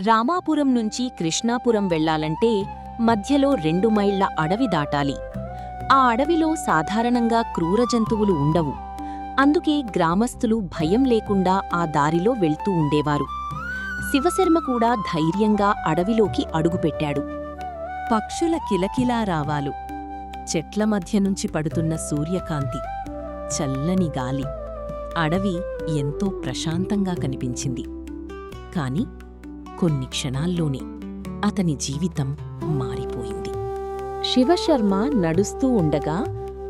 రామాపురం నుంచి కృష్ణాపురం వెళ్లాలంటే మధ్యలో 2 మైళ్ల అడవి దాటాలి. ఆ అడవిలో సాధారణంగా క్రూర జంతువులు ఉండవు. అందుకే గ్రామస్తులు భయం లేకుండా ఆ దారిలో వెళ్తూ ఉండేవారు. శివశర్మ కూడా ధైర్యంగా అడవిలోకి అడుగుపెట్టాడు. పక్షుల కిలకిలా రావాలు, చెట్ల మధ్య నుంచి పడుతున్న సూర్యకాంతి, చల్లని గాలి, అడవి ఎంతో ప్రశాంతంగా కనిపించింది. కాని కొన్ని క్షణాల్లోనే అతని జీవితం మారిపోయింది. శివశర్మ నడుస్తూ ఉండగా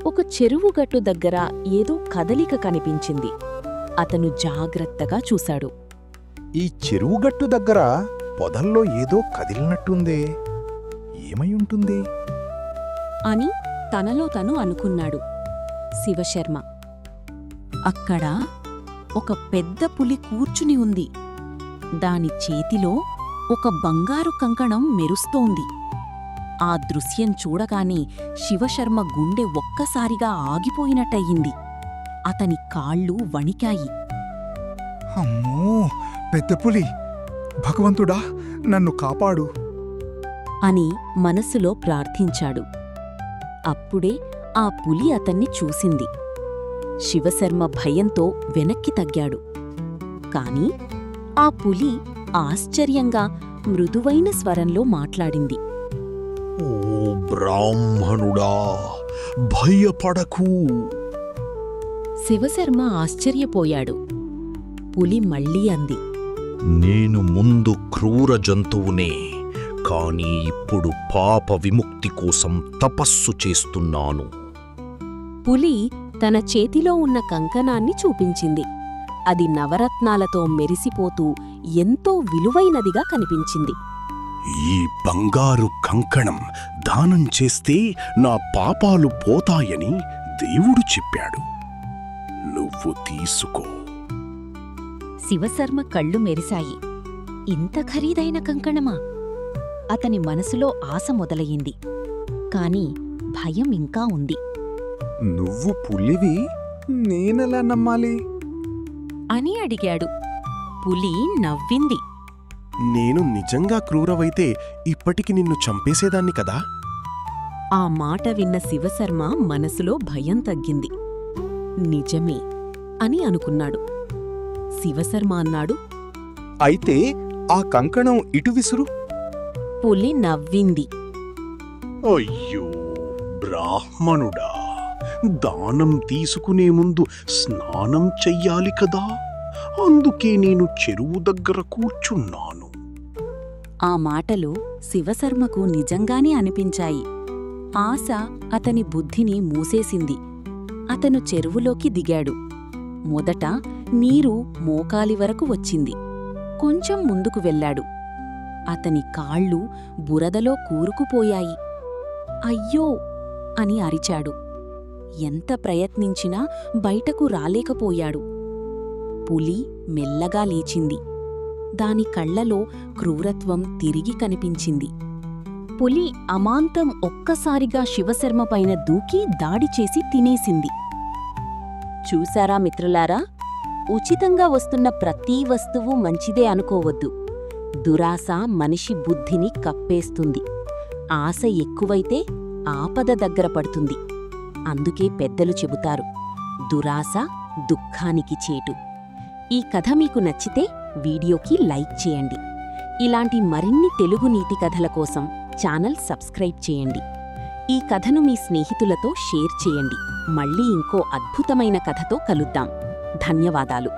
ఒక చెరువుగట్టు దగ్గర ఏదో కదలిక కనిపించింది. అతను జాగ్రత్తగా చూశాడు. ఈ చెరువుగట్టు దగ్గర పొదల్లో ఏదో కదిలినట్టుందే, ఏమై ఉంటుంది అని తనలో తను అనుకున్నాడు శివశర్మ. అక్కడ ఒక పెద్ద పులి కూర్చుని ఉంది. దాని చేతిలో ఒక బంగారు కంకణం మెరుస్తోంది. ఆ దృశ్యం చూడగానే శివశర్మ గుండె ఒక్కసారిగా ఆగిపోయినట్టయింది. అతని కాళ్ళు వణికాయి. అమ్మో, పెద్ద పులి! భగవంతుడా, నన్ను కాపాడు అని మనసులో ప్రార్థించాడు. అప్పుడే ఆ పులి అతన్ని చూసింది. శివశర్మ భయంతో వెనక్కి తగ్గాడు. కాని ఆ పులి ఆశ్చర్యంగా మృదువైన స్వరంలో మాట్లాడింది. ఓ బ్రాహ్మణుడా, భయపడకు. శివశర్మ ఆశ్చర్యపోయాడు. పులి మళ్ళీ అంది. నేను ముందు క్రూర జంతువునే, కాని ఇప్పుడు పాప విముక్తి కోసం తపస్సు చేస్తున్నాను. పులి తన చేతిలో ఉన్న కంకణాన్ని చూపించింది. అది నవరత్నాలతో మెరిసిపోతూ ఎంతో విలువైనదిగా కనిపించింది. ఈ బంగారు కంకణం దానం చేస్తే నా పాపాలు పోతాయని దేవుడు చెప్పాడు. నువ్వు తీసుకో. శివశర్మ కళ్ళు మెరిశాయి. ఇంత ఖరీదైన కంకణమా? అతని మనసులో ఆశ మొదలయింది. కాని భయం ఇంకా ఉంది. నువ్వు పులివి, నేనెలా నమ్మాలి అని అడిగాడు. పులి నవ్వింది. నేను నిజంగా క్రూరవైతే ఇప్పటికి నిన్ను చంపేసేదాన్ని కదా. ఆ మాట విన్న శివశర్మ మనసులో భయం తగ్గింది. నిజమే అని అనుకున్నాడు. శివశర్మ అన్నాడు, అయితే ఆ కంకణం ఇటు విసురు. పులి నవ్వింది. అయ్యో బ్రాహ్మణుడా, దానం తీసుకునే ముందు స్నానం చెయ్యాలి కదా. అందుకే నేను చెరువు దగ్గర కూర్చున్నాను. ఆ మాటలు శివశర్మకు నిజంగానే అనిపించాయి. ఆశ అతని బుద్ధిని మూసేసింది. అతను చెరువులోకి దిగాడు. మొదట నీరు మోకాలి వరకు వచ్చింది. కొంచెం ముందుకు వెళ్ళాడు. అతని కాళ్ళు బురదలో కూరుకుపోయాయి. అయ్యో అని అరిచాడు. ఎంత ప్రయత్నించినా బయటకు రాలేకపోయాడు. పులి మెల్లగా లేచింది. దాని కళ్లలో క్రూరత్వం తిరిగి కనిపించింది. పులి అమాంతం ఒక్కసారిగా శివశర్మ పైన దూకి దాడి చేసి తినేసింది. చూశారా మిత్రులారా, ఉచితంగా వస్తున్న ప్రతీ వస్తువు మంచిదే అనుకోవద్దు. దురాశ మనిషి బుద్ధిని కప్పేస్తుంది. ఆశ ఎక్కువైతే ఆపద దగ్గర పడుతుంది. అందుకే పెద్దలు చెబుతారు, దురాశ దుఃఖానికి చేటు. ఈ కథ మీకు నచ్చితే వీడియోకి లైక్ చేయండి. ఇలాంటి మరిన్ని తెలుగు నీతి కథల కోసం ఛానల్ సబ్స్క్రైబ్ చేయండి. ఈ కథను మీ స్నేహితులతో షేర్ చేయండి. మళ్ళీ ఇంకో అద్భుతమైన కథతో కలుద్దాం. ధన్యవాదాలు.